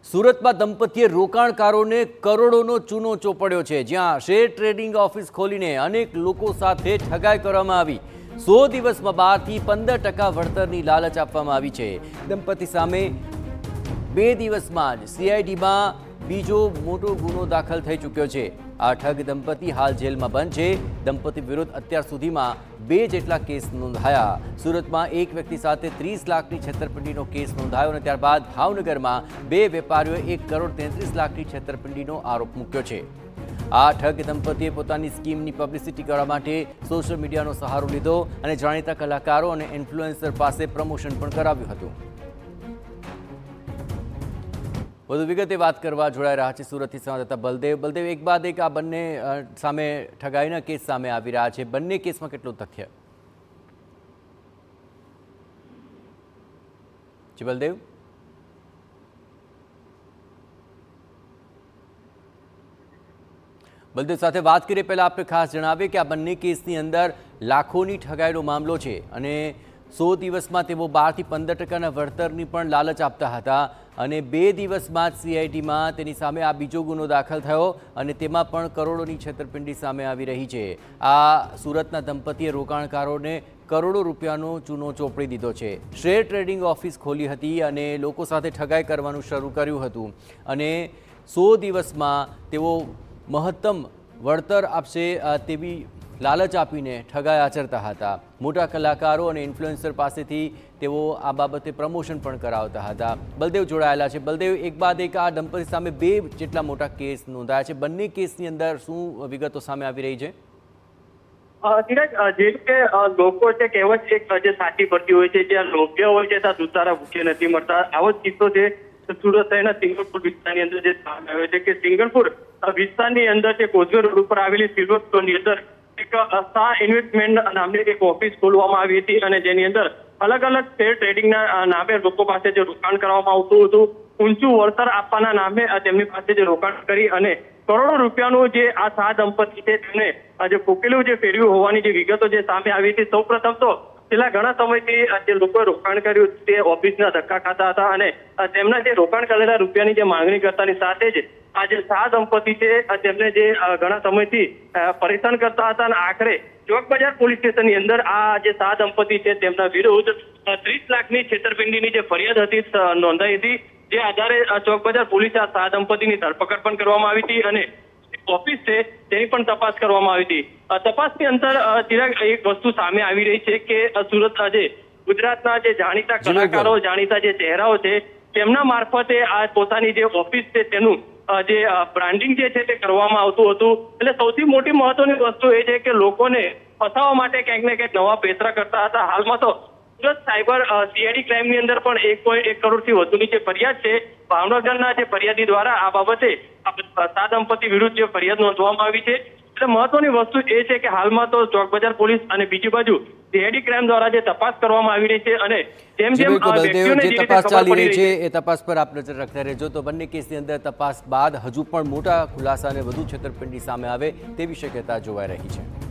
સુરતમાં દંપતીએ રોકાણકારોને કરોડોનો ચૂનો ચોપડ્યો છે, જ્યાં શેર ટ્રેડિંગ ઓફિસ ખોલીને અનેક લોકો સાથે ઠગાઈ કરવામાં આવી। 100 દિવસમાં 12 થી 15% વળતરની લાલચ આપવામાં આવી છે। દંપતી સામે 2 દિવસમાં જ સીઆઈડીમાં બીજો મોટો ગુનો દાખલ થઈ ચૂક્યો છે। આ ઠગ દંપતી હાલ જેલમાં બંધ છે। દંપતી વિરુદ્ધ અત્યાર સુધીમાં 2 જેટલા કેસ નોંધાયા। સુરતમાં એક વ્યક્તિ સાથે 30 લાખની છેતરપિંડીનો કેસ નોંધાયો અને ત્યારબાદ ભાવનગરમાં 2 વેપારીઓએ 1 કરોડ 33 લાખની છેતરપિંડીનો આરોપ મૂક્યો છે। આ ઠગ દંપતીએ પોતાની સ્કીમની પબ્લિસિટી કરવા માટે સોશિયલ મીડિયાનો સહારો લીધો અને જાણીતા કલાકારો અને ઇન્ફ્લુએન્સર પાસે પ્રમોશન પણ કરાવ્યું હતું। વધુ વિગતે વાત કરવા જોડાઈ રહ્યા છે સુરતથી સંવાદદાતા બલદેવ। એક બાદ એક આ બંને સામે ઠગાઈના કેસ સામે આવી રહ્યા છે। બંને કેસમાં કેટલું તથ્ય જી બલદેવ? બલદેવ સાથે વાત કરીએ પહેલા આપણે ખાસ જણાવીએ કે આ બંને કેસની અંદર લાખોની ઠગાઈનો મામલો છે અને 100 દિવસમાં તેઓ 12 થી 15% વળતરની પણ લાલચ આપતા હતા અને 2 દિવસમાં જ સીઆઈડીમાં તેની સામે આ બીજો ગુનો દાખલ થયો અને તેમાં પણ કરોડોની છેતરપિંડી સામે આવી રહી છે। આ સુરતના દંપતીએ રોકાણકારોને કરોડો રૂપિયાનો ચૂનો ચોપડી દીધો છે। શેર ટ્રેડિંગ ઓફિસ ખોલી હતી અને લોકો સાથે ઠગાઈ કરવાનું શરૂ કર્યું હતું અને 100 દિવસમાં તેઓ મહત્તમ વળતર આપશે તેવી લાલચ આપીને ઠગાઈ આચરતા હતા। મોટા કલાકારો અને ઇન્ફ્લુએન્સર પાસેથી તેઓ આ બાબતે પ્રમોશન પણ કરાવતા હતા। બલદેવ જોડાયેલા છે। બલદેવ, એક બાદ એક આ દંપતી સામે 2 જેટલા મોટા કેસ નોંધાયા છે। બંને કેસની અંદર શું વિગતો સામે આવી રહી છે? જે કે લોકો છે કહેવત છે જે સાચી પડતી હોય છે, જ્યાં લોભ્ય હોય છે ત્યાં દુતારા ભૂખે નથી મળતા। આવો જ કિસ્સો છે સુરત શહેરના સિંગણપુર વિસ્તારની અંદર જે સામે આવ્યો છે કે સિંગણપુર વિસ્તારની અંદર જે કોઝવે રોડ ઉપર આવેલી સિલ્વર સ્ટોરની અંદર એક શાહ ઇન્વેસ્ટમેન્ટ નામની એક ઓફિસ ખોલવામાં આવી હતી અને જેની અંદર અલગ અલગ શેર ટ્રેડિંગના નામે લોકો પાસે જે રોકાણ કરવામાં આવતું હતું, ઊંચું વળતર આપવાના નામે તેમની પાસે જે રોકાણ કરી અને કરોડો રૂપિયાનું જે આ શાહ દંપતી છે તેમને જે ફૂકેલું જે ફેરવ્યું હોવાની જે વિગતો જે સામે આવી હતી। સૌપ્રથમ તો છેલ્લા ઘણા સમયથી જે લોકોએ રોકાણ કર્યું તે ઓફિસના ધક્કા ખાતા હતા અને તેમના જે રોકાણ કરેલા રૂપિયાની જે માંગણી કરતાની સાથે જ આ જે શાહ દંપતી છે તેમને જે ઘણા સમયથી પરેશાન કરતા હતા અને આખરે ચોક બજાર પોલીસ સ્ટેશનની અંદર આ જે શાહ દંપતી છે તેમના વિરુદ્ધ 30 લાખની છેતરપિંડીની જે ફરિયાદ હતી નોંધાઈ હતી। જે આધારે ચોક બજાર પોલીસે આ શાહ દંપતીની ધરપકડ પણ કરવામાં આવી હતી અને ઓફિસ છે તેની પણ તપાસ કરવામાં આવી હતી। તપાસની અંદર એક વસ્તુ સામે આવી રહી છે કે સુરત જે ગુજરાતના જે જાણીતા કલાકારો, જાણીતા જે ચહેરાઓ છે તેમના મારફતે આ પોતાની જે ઓફિસ છે તેનું જે બ્રાન્ડિંગ જે છે તે કરવામાં આવતું હતું। એટલે સૌથી મોટી મહત્વની વસ્તુ એ છે કે લોકોને ફસાવવા માટે ક્યાંક ને ક્યાંક નવા પેતરા કરતા હતા। હાલમાં તો સુરત સાયબર સીઆઈડી ક્રાઇમની અંદર પણ 1.1 કરોડથી વધુની જે ફરિયાદ છે ભાવનગરના જે ફરિયાદી દ્વારા આ બાબતે શાહ દંપતી વિરુદ્ધ જે ફરિયાદ નોંધવામાં આવી છે। એટલે મહત્વની વસ્તુ એ છે કે હાલમાં તો ચોક બજાર પોલીસ અને બીજી બાજુ સીઆઈડી ક્રાઇમ દ્વારા જે તપાસ કરવામાં આવી રહી છે અને જેમ જેમ વ્યક્તિઓને જે તપાસ ચાલી રહી છે એ તપાસ પર આપ નજર રાખતા રહેજો। તો બંને કેસની અંદર તપાસ બાદ હજુ પણ મોટા ખુલાસા અને વધુ છેતરપિંડી સામે આવે તેવી શક્યતા જોવાઈ રહી છે।